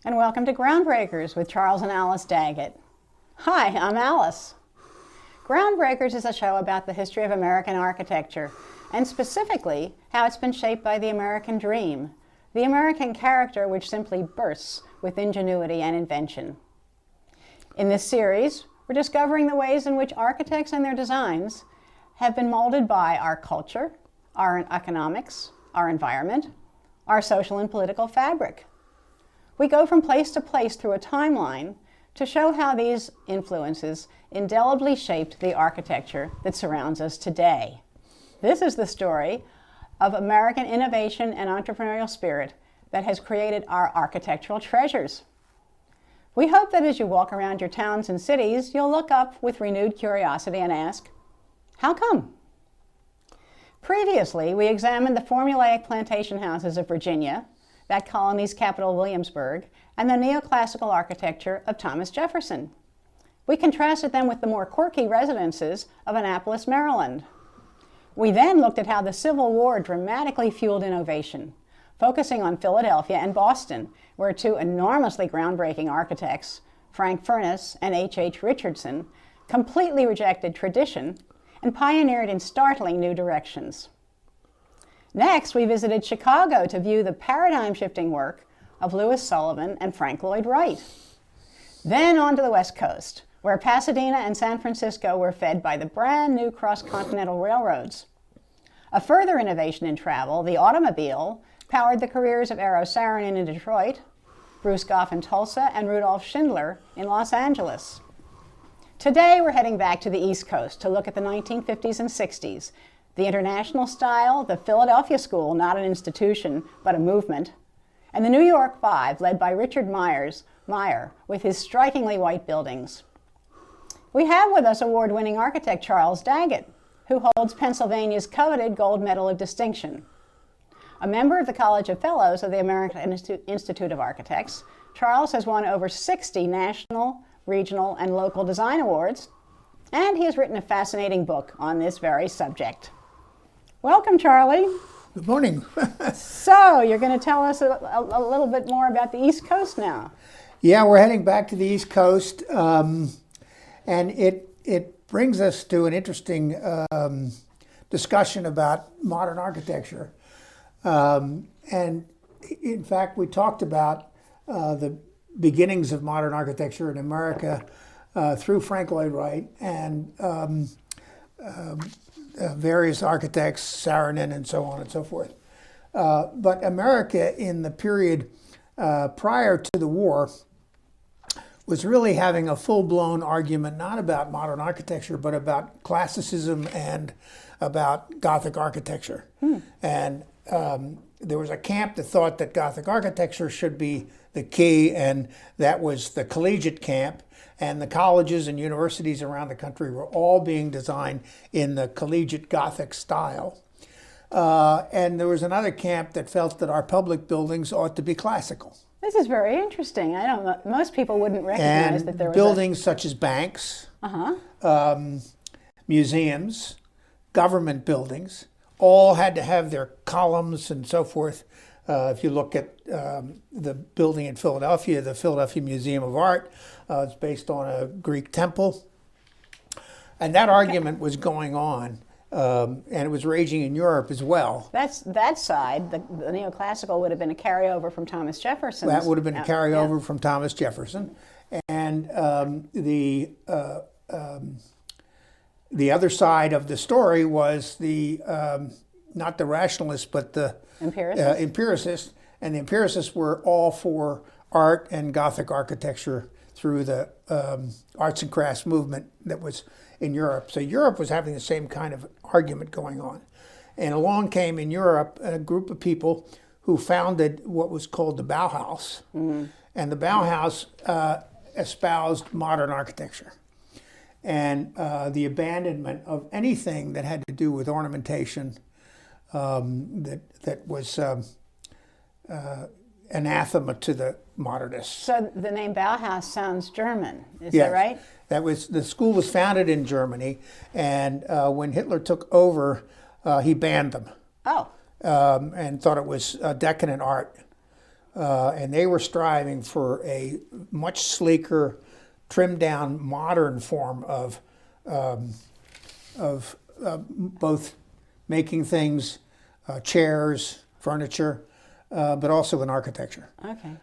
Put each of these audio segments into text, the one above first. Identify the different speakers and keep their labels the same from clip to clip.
Speaker 1: and welcome to Groundbreakers with Charles and Alice Dagit. Hi, I'm Alice. Groundbreakers is a show about the history of American architecture, and specifically how it's been shaped by the American dream, the American character which simply bursts with ingenuity and invention. In this series, we're discovering the ways in which architects and their designs have been molded by our culture, our economics, our environment, our social and political fabric. We go from place to place through a timeline to show how these influences indelibly shaped the architecture that surrounds us today. This is the story of American innovation and entrepreneurial spirit that has created our architectural treasures. We hope that as you walk around your towns and cities, you'll look up with renewed curiosity and ask, how come? Previously, we examined the formulaic plantation houses of Virginia, that colony's capital Williamsburg, and the neoclassical architecture of Thomas Jefferson. We contrasted them with the more quirky residences of Annapolis, Maryland. We then looked at how the Civil War dramatically fueled innovation, focusing on Philadelphia and Boston, where two enormously groundbreaking architects, Frank Furness and H. Richardson, completely rejected tradition and pioneered in startling new directions. Next, we visited Chicago to view the paradigm-shifting work of Louis Sullivan and Frank Lloyd Wright. Then on to the West Coast, where Pasadena and San Francisco were fed by the brand new cross-continental railroads. A further innovation in travel, the automobile, powered the careers of Eero Saarinen in Detroit, Bruce Goff in Tulsa, and Rudolf Schindler in Los Angeles. Today, we're heading back to the East Coast to look at the 1950s and 60s, the international style, the Philadelphia School, not an institution, but a movement, and the New York Five, led by Richard Meyer, with his strikingly white buildings. We have with us award-winning architect Charles Dagit, who holds Pennsylvania's coveted Gold Medal of Distinction. A member of the College of Fellows of the American Institute of Architects, Charles has won over 60 national, regional, and local design awards, and he has written a fascinating book on this very subject. Welcome, Charlie.
Speaker 2: Good morning.
Speaker 1: So, you're going to tell us a little bit more about the East Coast now.
Speaker 2: Yeah, we're heading back to the East Coast, and it brings us to an interesting discussion about modern architecture. And in fact, we talked about the beginnings of modern architecture in America through Frank Lloyd Wright and various architects, Saarinen and so on and so forth. But America in the period prior to the war was really having a full-blown argument not about modern architecture, but about classicism and about Gothic architecture. And there was a camp that thought that Gothic architecture should be the key, and that was the collegiate camp. And the colleges and universities around the country were all being designed in the collegiate Gothic style. And there was another camp that felt that our public buildings ought to be classical.
Speaker 1: This is very interesting. I don't know, most people wouldn't recognize that there was
Speaker 2: buildings such as banks, museums, government buildings, all had to have their columns and so forth. If you look at the building in Philadelphia, the Philadelphia Museum of Art, it's based on a Greek temple. And that argument was going on, and it was raging in Europe as well.
Speaker 1: That side, the neoclassical, would have been a carryover from Thomas Jefferson.
Speaker 2: That would have been a carryover from Thomas Jefferson. And the other side of the story was the not the rationalists, but the empiricists. And the empiricists were all for art and Gothic architecture through the arts and crafts movement that was in Europe. So Europe was having the same kind of argument going on. And along came in Europe a group of people who founded what was called the Bauhaus. And the Bauhaus espoused modern architecture and the abandonment of anything that had to do with ornamentation that was anathema to the modernists.
Speaker 1: So the name Bauhaus sounds German, is that right?
Speaker 2: The school was founded in Germany, and when Hitler took over, he banned them.
Speaker 1: Oh.
Speaker 2: And thought it was decadent art. and they were striving for a much sleeker, trimmed down, modern form of both making things, chairs, furniture, but also in architecture.
Speaker 1: Okay.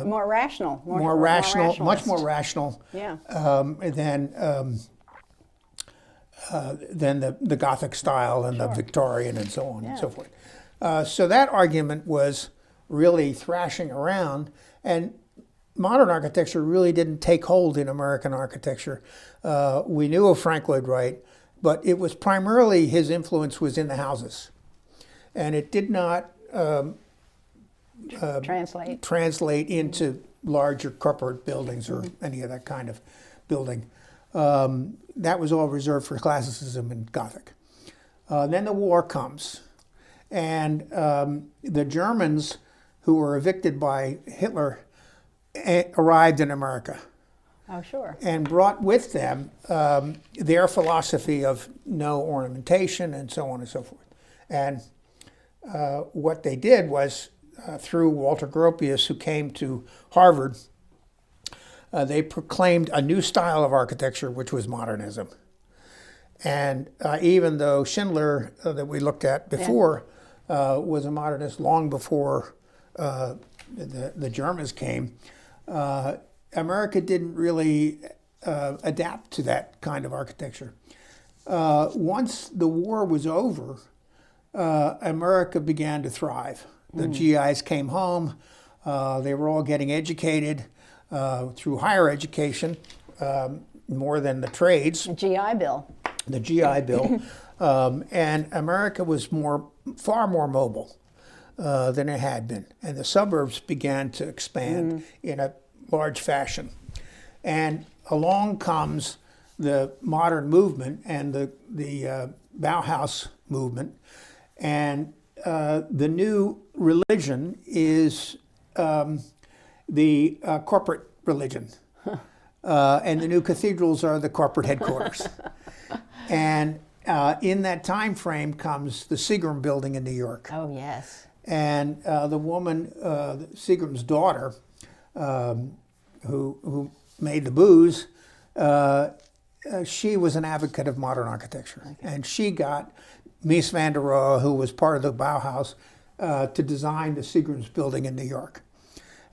Speaker 1: More rational.
Speaker 2: More rational, much more rational.
Speaker 1: Yeah.
Speaker 2: Than the Gothic style and the Victorian and so on and so forth. So that argument was really thrashing around, and modern architecture really didn't take hold in American architecture. We knew of Frank Lloyd Wright, but it was primarily his influence was in the houses, and it did not translate into larger corporate buildings or any of that kind of building. That was all reserved for classicism and Gothic. Then the war comes, and the Germans, who were evicted by Hitler, arrived in America.
Speaker 1: Oh, sure.
Speaker 2: And brought with them their philosophy of no ornamentation and so on and so forth. And what they did was, through Walter Gropius, who came to Harvard, they proclaimed a new style of architecture, which was modernism. And even though Schindler, that we looked at before, was a modernist long before the Germans came, America didn't really adapt to that kind of architecture. Once the war was over, America began to thrive. The GIs came home. They were all getting educated through higher education, more than the trades.
Speaker 1: The GI Bill.
Speaker 2: The GI Bill. And America was far more mobile than it had been. And the suburbs began to expand in a large fashion. And along comes the modern movement and the Bauhaus movement. And the new religion is the corporate religion. And the new cathedrals are the corporate headquarters. And in that time frame comes the Seagram building in New York.
Speaker 1: Oh, yes.
Speaker 2: And the woman, Seagram's daughter, who made the booze, she was an advocate of modern architecture. Okay. And she got Mies van der Rohe, who was part of the Bauhaus, to design the Seagram's building in New York.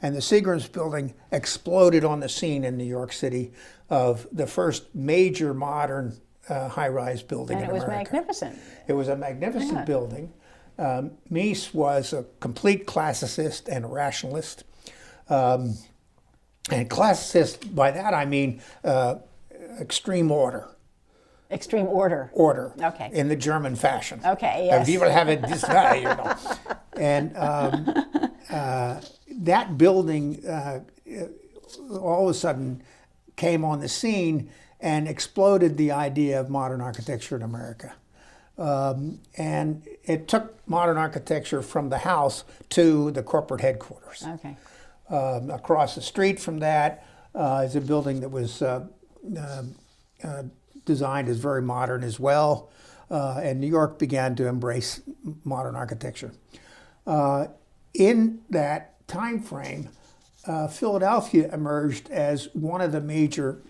Speaker 2: And the Seagram's building exploded on the scene in New York City of the first major modern high-rise building in America.
Speaker 1: And it was magnificent.
Speaker 2: It was a magnificent building. Mies was a complete classicist and a rationalist. And classicist, by that I mean extreme order.
Speaker 1: Extreme order.
Speaker 2: Order.
Speaker 1: Okay.
Speaker 2: In the German fashion.
Speaker 1: Okay, yes.
Speaker 2: We will have it this way, you know. And that building all of a sudden came on the scene and exploded the idea of modern architecture in America. And it took modern architecture from the house to the corporate headquarters.
Speaker 1: Okay.
Speaker 2: Across the street from that is a building that was designed as very modern as well. And New York began to embrace modern architecture. In that time frame, Philadelphia emerged as one of the major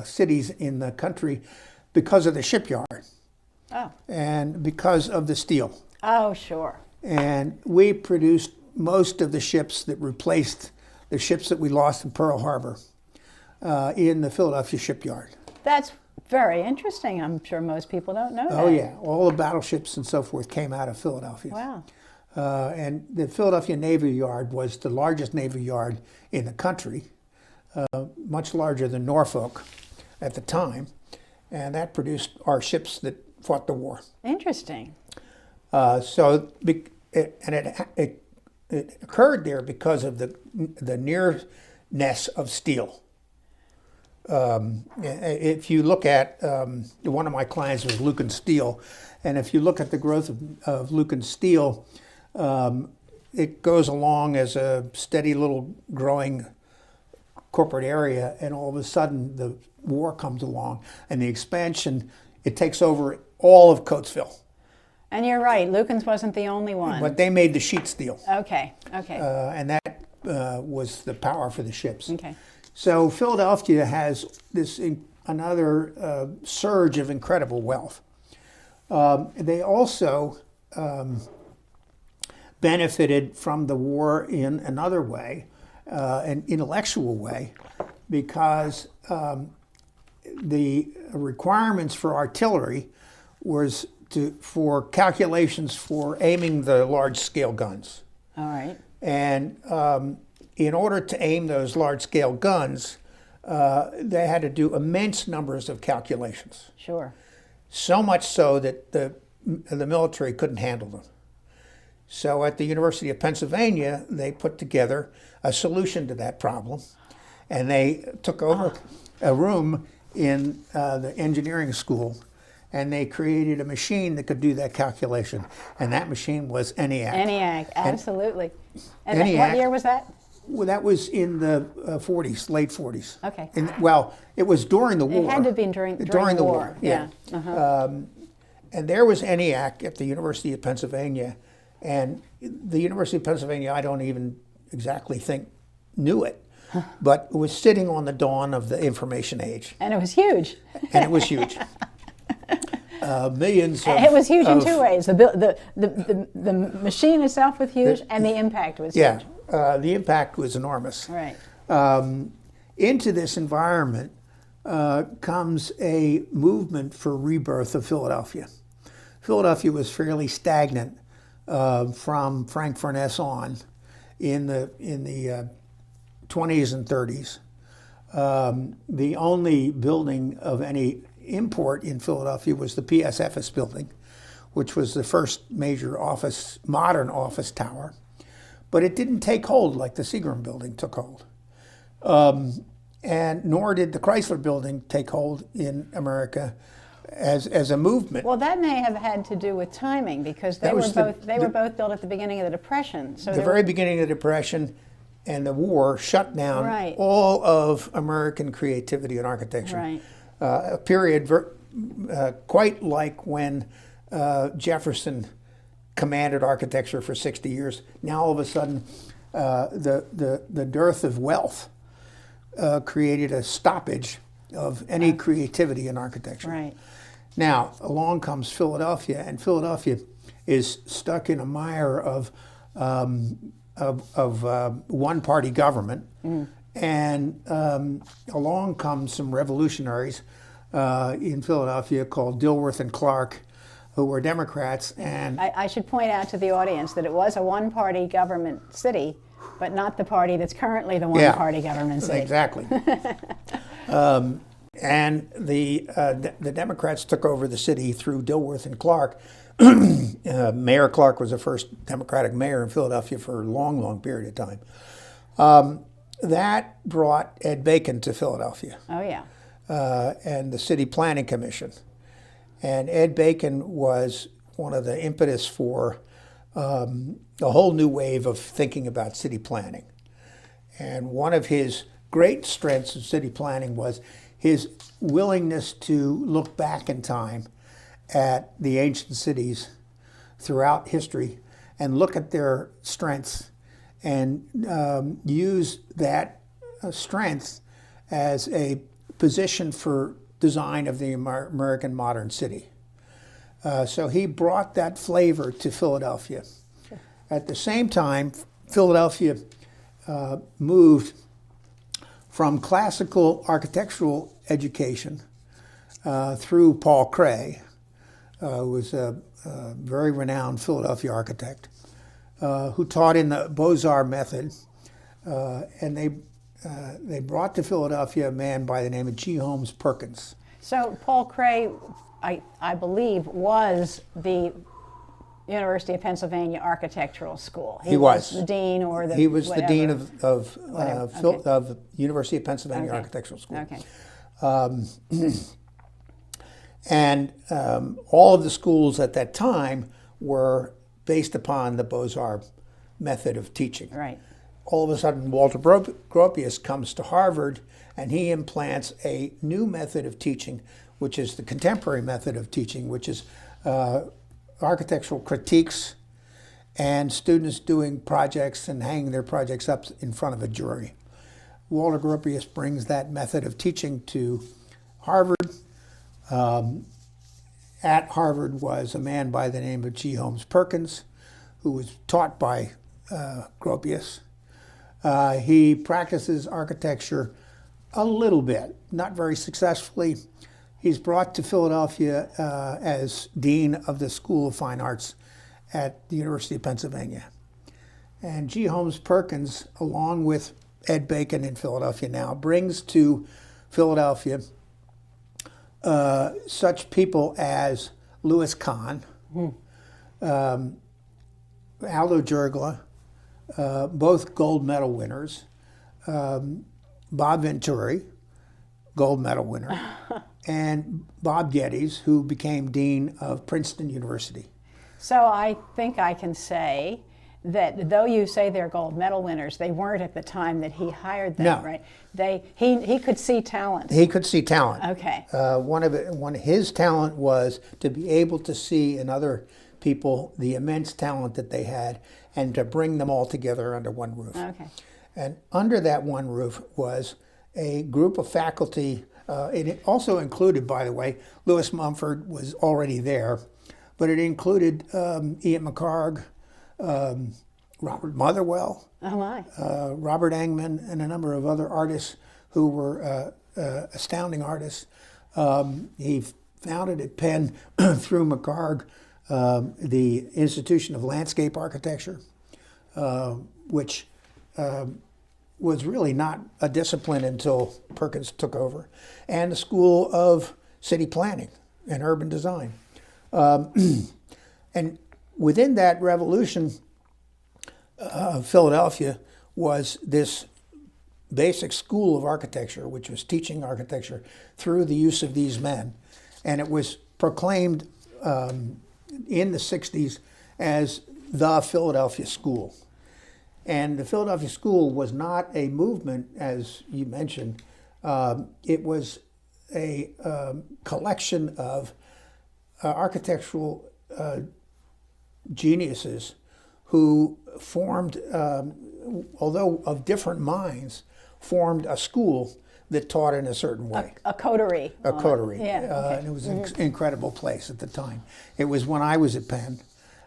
Speaker 2: cities in the country because of the shipyard.
Speaker 1: Oh.
Speaker 2: And because of the steel.
Speaker 1: Oh, sure.
Speaker 2: And we produced most of the ships that replaced the ships that we lost in Pearl Harbor in the Philadelphia shipyard.
Speaker 1: That's very interesting. I'm sure most people don't know that.
Speaker 2: Oh, yeah. All the battleships and so forth came out of Philadelphia.
Speaker 1: Wow.
Speaker 2: And the Philadelphia Navy Yard was the largest Navy Yard in the country, much larger than Norfolk at the time. And that produced our ships that fought the war.
Speaker 1: Interesting.
Speaker 2: It occurred there because of the nearness of steel. If you look at, one of my clients was Lucan Steel, and if you look at the growth of Lucan Steel, it goes along as a steady little growing corporate area, and all of a sudden the war comes along, and the expansion, it takes over all of Coatesville.
Speaker 1: And you're right, Lukens wasn't the only one.
Speaker 2: But they made the sheet steel.
Speaker 1: Okay, okay.
Speaker 2: And that was the power for the ships.
Speaker 1: Okay.
Speaker 2: So Philadelphia has another surge of incredible wealth. They also benefited from the war in another way, an intellectual way, because the requirements for artillery was for calculations for aiming the large-scale guns.
Speaker 1: All right.
Speaker 2: And in order to aim those large-scale guns, they had to do immense numbers of calculations.
Speaker 1: Sure.
Speaker 2: So much so that the military couldn't handle them. So at the University of Pennsylvania, they put together a solution to that problem. And they took over a room in the engineering school, and they created a machine that could do that calculation. And that machine was ENIAC.
Speaker 1: ENIAC, absolutely. And
Speaker 2: ENIAC,
Speaker 1: what year was that?
Speaker 2: Well, that was in the 40s, late 40s.
Speaker 1: Okay.
Speaker 2: Well, it was during the war.
Speaker 1: It had to have been during the war.
Speaker 2: Yeah.
Speaker 1: Uh-huh.
Speaker 2: And there was ENIAC at the University of Pennsylvania. And the University of Pennsylvania, I don't even exactly think knew it. But it was sitting on the dawn of the information age.
Speaker 1: And it was huge.
Speaker 2: And it was huge. Millions of...
Speaker 1: It was huge in two ways. The machine itself was huge, and the impact was huge.
Speaker 2: Yeah, the impact was enormous.
Speaker 1: Right.
Speaker 2: Into this environment comes a movement for rebirth of Philadelphia. Philadelphia was fairly stagnant from Frank Furness on in the 20s and 30s. The only building of any import in Philadelphia was the PSFS building, which was the first major modern office tower. But it didn't take hold like the Seagram building took hold. And nor did the Chrysler building take hold in America as a movement.
Speaker 1: Well, that may have had to do with timing, because they were both built at the beginning of the Depression. So
Speaker 2: the very beginning of the Depression and the war shut down all of American creativity and architecture.
Speaker 1: Right.
Speaker 2: A period quite like when Jefferson commanded architecture for 60 years. Now all of a sudden, the dearth of wealth created a stoppage of any creativity in architecture.
Speaker 1: Right.
Speaker 2: Now along comes Philadelphia, and Philadelphia is stuck in a mire of one-party government, and along comes some revolutionaries in Philadelphia called Dilworth and Clark, who were Democrats. And
Speaker 1: I should point out to the audience that it was a one-party government city, but not the party that's currently the one-party government city.
Speaker 2: Exactly. And the Democrats took over the city through Dilworth and Clark. Mayor Clark was the first Democratic mayor in Philadelphia for a long, long period of time. That brought Ed Bacon to Philadelphia.
Speaker 1: Oh, yeah.
Speaker 2: And the City Planning Commission. And Ed Bacon was one of the impetus for a whole new wave of thinking about city planning. And one of his great strengths of city planning was his willingness to look back in time at the ancient cities throughout history and look at their strengths and use that strength as a position for design of the American modern city. So he brought that flavor to Philadelphia. Sure. At the same time, Philadelphia moved from classical architectural education through Paul Cray, who was a very renowned Philadelphia architect, who taught in the Beaux-Arts method, and they brought to Philadelphia a man by the name of G. Holmes Perkins.
Speaker 1: So Paul Cray, I believe, was the University of Pennsylvania Architectural School.
Speaker 2: He was
Speaker 1: the dean, or the
Speaker 2: he was
Speaker 1: whatever.
Speaker 2: the dean of University of Pennsylvania Architectural School.
Speaker 1: Okay.
Speaker 2: And all of the schools at that time were based upon the Beaux-Arts method of teaching.
Speaker 1: Right.
Speaker 2: All of a sudden, Walter Gropius comes to Harvard, and he implants a new method of teaching, which is the contemporary method of teaching, which is architectural critiques and students doing projects and hanging their projects up in front of a jury. Walter Gropius brings that method of teaching to Harvard. At Harvard was a man by the name of G. Holmes Perkins, who was taught by Gropius. He practices architecture a little bit, not very successfully. He's brought to Philadelphia as Dean of the School of Fine Arts at the University of Pennsylvania. And G. Holmes Perkins, along with Ed Bacon in Philadelphia now, brings to Philadelphia such people as Louis Kahn, Aldo Jergla, both gold medal winners, Bob Venturi, gold medal winner, and Bob Geddes, who became Dean of Princeton University.
Speaker 1: So I think I can say that though you say they're gold medal winners, they weren't at the time that he hired them,
Speaker 2: No.
Speaker 1: right? He could see talent.
Speaker 2: He could see talent.
Speaker 1: Okay.
Speaker 2: One of his talent was to be able to see in other people the immense talent that they had and to bring them all together under one roof.
Speaker 1: Okay.
Speaker 2: And under that one roof was a group of faculty. It also included, by the way, Lewis Mumford was already there, but it included Ian McHarg, Robert Motherwell,
Speaker 1: Oh my.
Speaker 2: Robert Engman, and a number of other artists who were astounding artists. He founded at Penn through McHarg the Institution of Landscape Architecture, which was really not a discipline until Perkins took over, and the School of City Planning and Urban Design. And within that revolution, Philadelphia was this basic school of architecture, which was teaching architecture through the use of these men. And it was proclaimed in the 60s as the Philadelphia School. And the Philadelphia School was not a movement, as you mentioned. It was a collection of architectural geniuses who formed, although of different minds, formed a school that taught in a certain way.
Speaker 1: A coterie.
Speaker 2: A coterie.
Speaker 1: Yeah. Okay.
Speaker 2: And it was an incredible place at the time. It was when I was at Penn,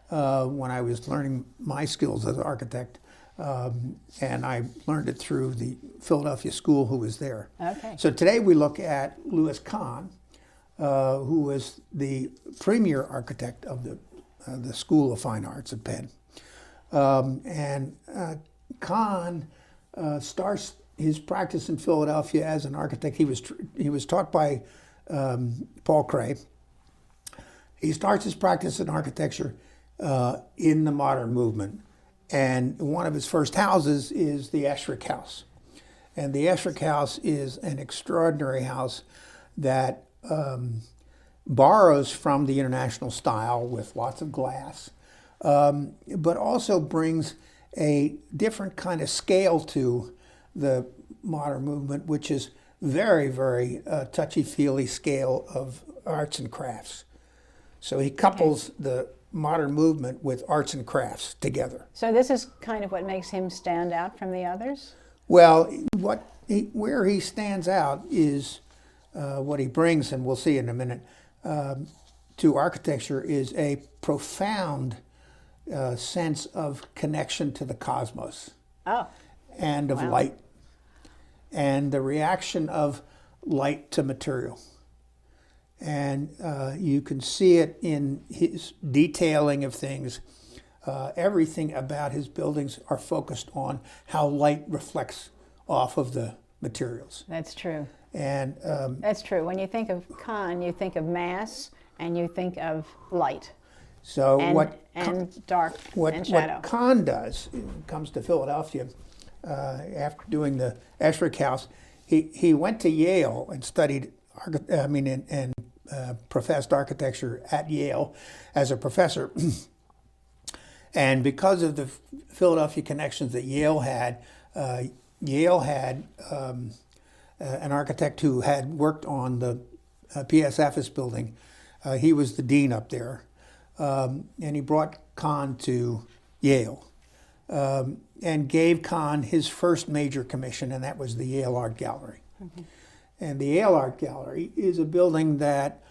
Speaker 2: when I was learning my skills as an architect, and I learned it through the Philadelphia School who was there.
Speaker 1: Okay.
Speaker 2: So today we look at Louis Kahn, who was the premier architect of the School of Fine Arts at Penn. And Kahn starts his practice in Philadelphia as an architect. He was taught by Paul Cray. He starts his practice in architecture in the modern movement. And one of his first houses is the Esherick House. And the Esherick House is an extraordinary house that borrows from the international style with lots of glass, but also brings a different kind of scale to the modern movement, which is very, very touchy-feely scale of arts and crafts. So he couples the modern movement with arts and crafts together.
Speaker 1: So this is kind of what makes him stand out from the others?
Speaker 2: Well, where he stands out is what he brings, and we'll see in a minute, to architecture is a profound sense of connection to the cosmos.
Speaker 1: Oh.
Speaker 2: And of light, and the reaction of light to material. And you can see it in his detailing of things. Everything about his buildings are focused on how light reflects off of the materials.
Speaker 1: That's true.
Speaker 2: And
Speaker 1: That's true. When you think of Kahn, you think of mass and you think of light.
Speaker 2: so
Speaker 1: And dark and shadow.
Speaker 2: What Kahn does, when it comes to Philadelphia, after doing the Esherick House, he went to Yale and studied, and professed architecture at Yale as a professor. And because of the Philadelphia connections that Yale had an architect who had worked on the PSFS building. He was the dean up there. and he brought Kahn to Yale and gave Kahn his first major commission, and that was the Yale Art Gallery. And the Yale Art Gallery is a building that,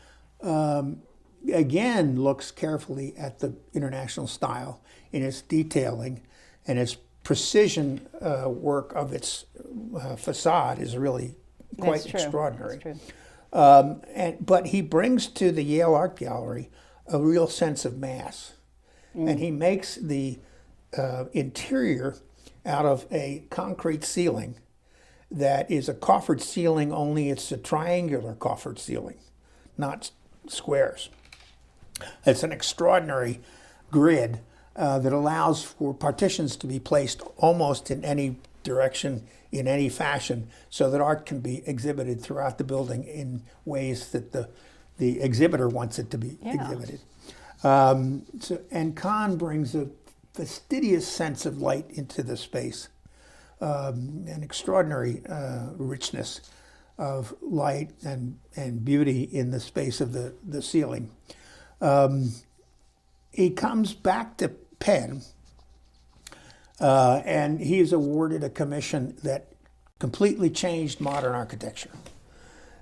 Speaker 2: again, looks carefully at the international style in its detailing, and its precision work of its facade is really quite extraordinary.
Speaker 1: That's true.
Speaker 2: But he brings to the Yale Art Gallery a real sense of mass. And he makes the interior out of a concrete ceiling that is a coffered ceiling, only it's a triangular coffered ceiling, not squares. It's an extraordinary grid that allows for partitions to be placed almost in any direction, in any fashion, so that art can be exhibited throughout the building in ways that the exhibitor wants it to be exhibited. And Kahn brings a fastidious sense of light into the space, an extraordinary richness of light and beauty in the space of the ceiling. He comes back to Penn, and he is awarded a commission that completely changed modern architecture.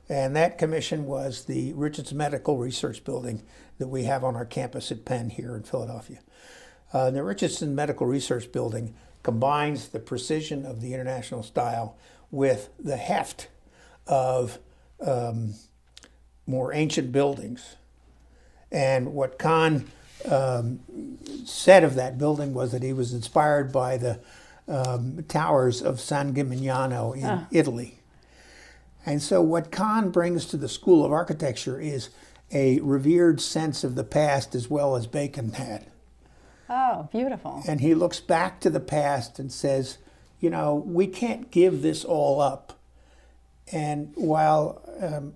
Speaker 2: And that commission was the Richardson Medical Research Building that we have on our campus at Penn here in Philadelphia. The Richardson Medical Research Building combines the precision of the international style with the heft of more ancient buildings. And what Kahn said of that building was that he was inspired by the towers of San Gimignano in Italy. And so what Kahn brings to the School of Architecture is a revered sense of the past as well as Bacon had.
Speaker 1: Oh, beautiful.
Speaker 2: And he looks back to the past and says, you know, we can't give this all up. And while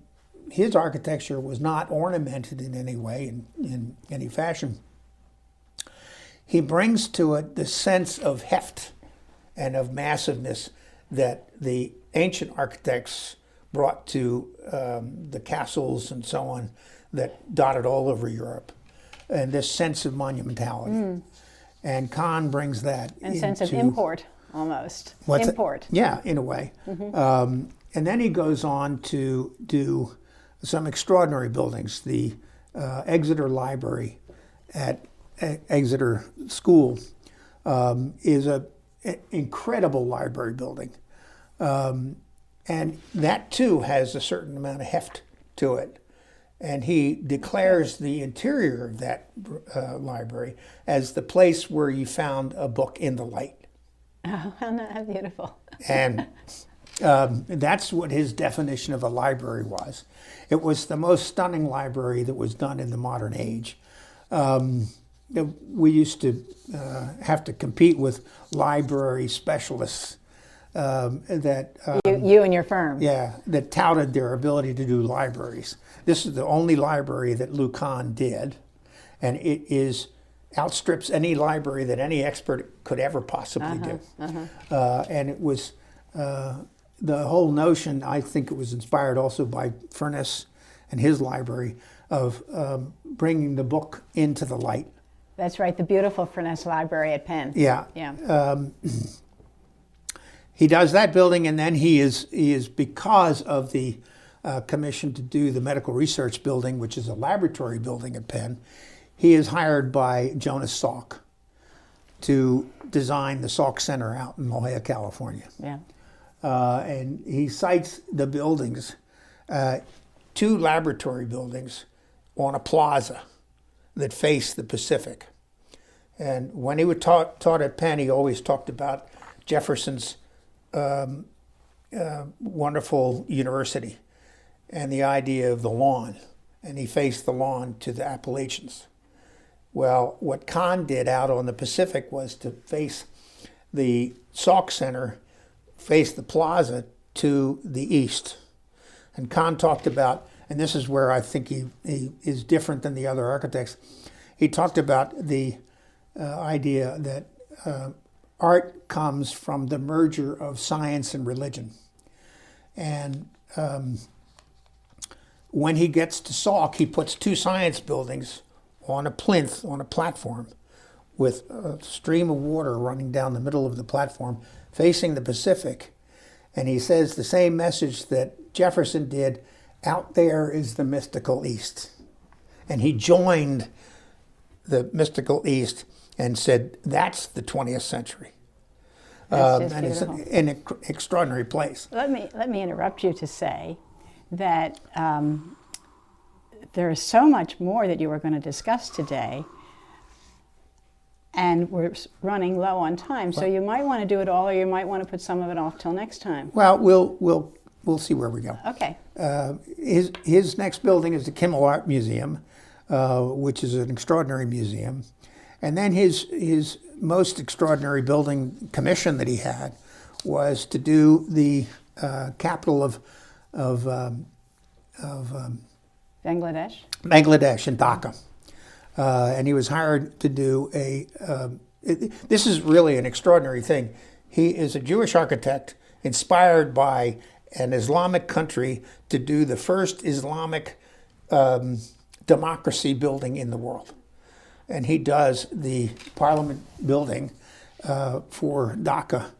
Speaker 2: his architecture was not ornamented in any way, in any fashion, he brings to it the sense of heft and of massiveness that the ancient architects brought to the castles and so on that dotted all over Europe, and this sense of monumentality. And Kahn brings that
Speaker 1: And sense of import, almost. Import.
Speaker 2: Yeah, in a way. And then he goes on to do some extraordinary buildings. The Exeter Library at Exeter School is an incredible library building. And that too has a certain amount of heft to it. And he declares the interior of that library as the place where you found a book in the light.
Speaker 1: Oh, how beautiful.
Speaker 2: And that's what his definition of a library was. It was the most stunning library that was done in the modern age. We used to have to compete with library specialists that
Speaker 1: you and your firm.
Speaker 2: Yeah, that touted their ability to do libraries. This is the only library that Lou Kahn did, and it outstrips any library that any expert could ever possibly do. And it was the whole notion. I think it was inspired also by Furness and his library of bringing the book into the light.
Speaker 1: That's right, the beautiful Furness Library at Penn.
Speaker 2: Yeah.
Speaker 1: Yeah.
Speaker 2: He does that building, and then he is because of the commission to do the Medical Research Building, which is a laboratory building at Penn, he is hired by Jonas Salk to design the Salk Center out in La Jolla, California.
Speaker 1: Yeah.
Speaker 2: And he cites the buildings, 2 laboratory buildings on a plaza that face the Pacific. And when he was taught at Penn, he always talked about Jefferson's wonderful university and the idea of the lawn. And he faced the lawn to the Appalachians. Well, what Kahn did out on the Pacific was to face the Salk Center, face the plaza to the east. And Kahn talked about, and this is where I think he is different than the other architects, he talked about the idea that art comes from the merger of science and religion. And when he gets to Salk, he puts 2 science buildings on a plinth, on a platform, with a stream of water running down the middle of the platform, facing the Pacific. And he says the same message that Jefferson did, out there is the mystical East. And he joined the mystical East and said, that's the 20th century. And it's an extraordinary place.
Speaker 1: Let me interrupt you to say that there is so much more that you are going to discuss today, and we're running low on time. So you might want to do it all, or you might want to put some of it off till next time.
Speaker 2: Well, we'll see where we go.
Speaker 1: Okay.
Speaker 2: His next building is the Kimmel Art Museum, which is an extraordinary museum. And then his most extraordinary building commission that he had was to do the capital of
Speaker 1: Bangladesh?
Speaker 2: Bangladesh in Dhaka. And he was hired to do this is really an extraordinary thing. He is a Jewish architect inspired by an Islamic country to do the first Islamic democracy building in the world. And he does the Parliament building for Dhaka,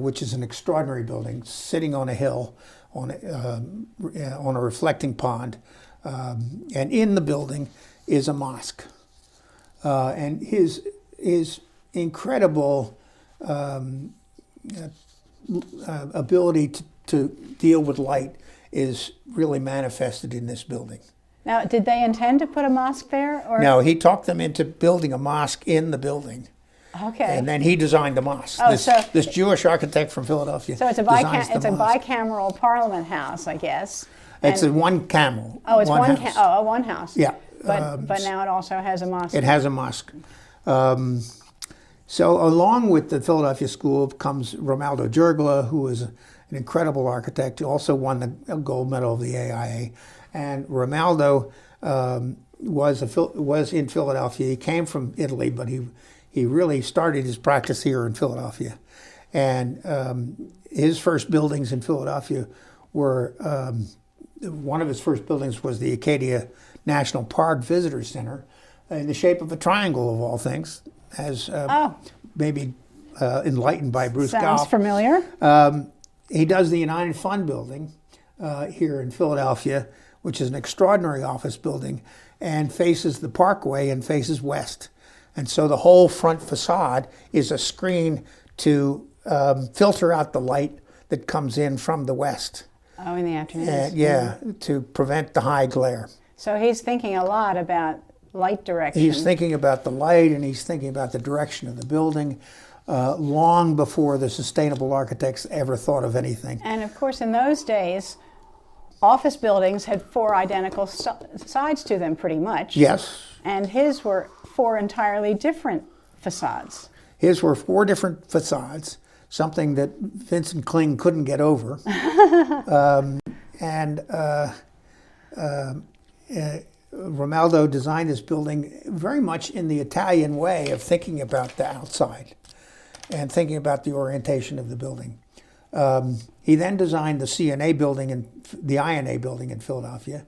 Speaker 2: which is an extraordinary building, sitting on a hill on a reflecting pond. And in the building is a mosque. And his incredible ability to deal with light is really manifested in this building.
Speaker 1: Now, did they intend to put a mosque there? Or?
Speaker 2: No, he talked them into building a mosque in the building.
Speaker 1: Okay.
Speaker 2: And then he designed the mosque.
Speaker 1: Oh,
Speaker 2: this Jewish architect from Philadelphia.
Speaker 1: So it's a bicameral parliament house, I guess.
Speaker 2: It's a one camel.
Speaker 1: Oh, it's one
Speaker 2: house.
Speaker 1: One house.
Speaker 2: Yeah.
Speaker 1: But now it also has a mosque.
Speaker 2: It has a mosque. So along with the Philadelphia School comes Romaldo Giurgla, who is an incredible architect. He also won the gold medal of the AIA. And Romaldo was in Philadelphia. He came from Italy, but he really started his practice here in Philadelphia. And his first buildings in Philadelphia were, one of his first buildings was the Acadia National Park Visitor Center, in the shape of a triangle of all things, as maybe enlightened by Bruce Goff.
Speaker 1: Sounds familiar.
Speaker 2: He does the United Fund building here in Philadelphia, which is an extraordinary office building, and faces the Parkway and faces west. And so the whole front facade is a screen to filter out the light that comes in from the west.
Speaker 1: Oh, in the afternoon.
Speaker 2: To prevent the high glare.
Speaker 1: So he's thinking a lot about light direction.
Speaker 2: He's thinking about the light, and he's thinking about the direction of the building long before the sustainable architects ever thought of anything.
Speaker 1: And of course, in those days, office buildings had four identical sides to them, pretty much.
Speaker 2: Yes.
Speaker 1: And his were four entirely different facades.
Speaker 2: His were four different facades, something that Vincent Kling couldn't get over. Romaldo designed this building very much in the Italian way of thinking about the outside and thinking about the orientation of the building. He then designed the CNA building and the INA building in Philadelphia,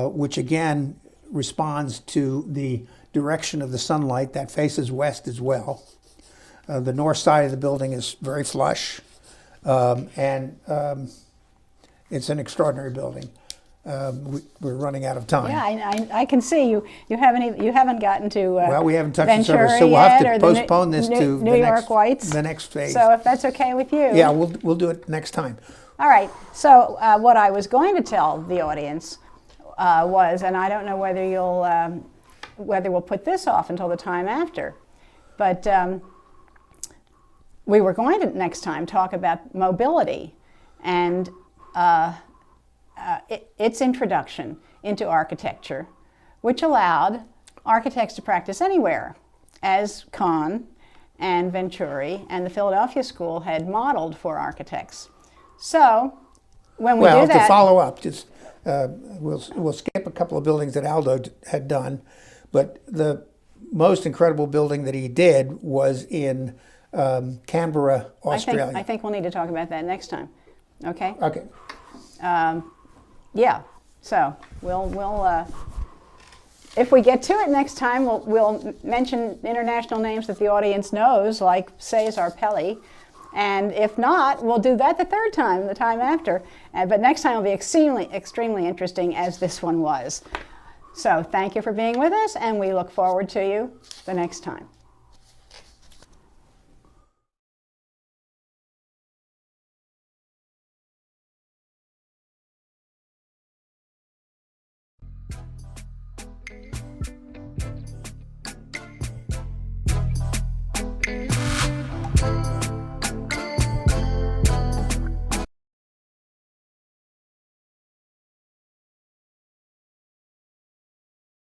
Speaker 2: which again responds to the direction of the sunlight that faces west as well. The north side of the building is very flush, and it's an extraordinary building. We're running out of time.
Speaker 1: Yeah, I can see you haven't gotten to
Speaker 2: well, we haven't touched the
Speaker 1: Ventura
Speaker 2: surface, so we'll have
Speaker 1: yet,
Speaker 2: to postpone this to
Speaker 1: New York Whites.
Speaker 2: The next phase.
Speaker 1: So if that's okay with you.
Speaker 2: Yeah, we'll do it next time.
Speaker 1: All right. So what I was going to tell the audience was, and I don't know whether we'll put this off until the time after, but we were going to next time talk about mobility and its introduction into architecture, which allowed architects to practice anywhere, as Kahn and Venturi and the Philadelphia School had modeled for architects. So when we do that,
Speaker 2: to follow up, just we'll skip a couple of buildings that Aldo had done, but the most incredible building that he did was in Canberra, Australia.
Speaker 1: I think we'll need to talk about that next time. Okay.
Speaker 2: Okay.
Speaker 1: Yeah. So we'll If we get to it next time, we'll mention international names that the audience knows, like Cesar Pelli. And if not, we'll do that the third time, the time after. But next time will be extremely interesting, as this one was. So thank you for being with us, and we look forward to you the next time.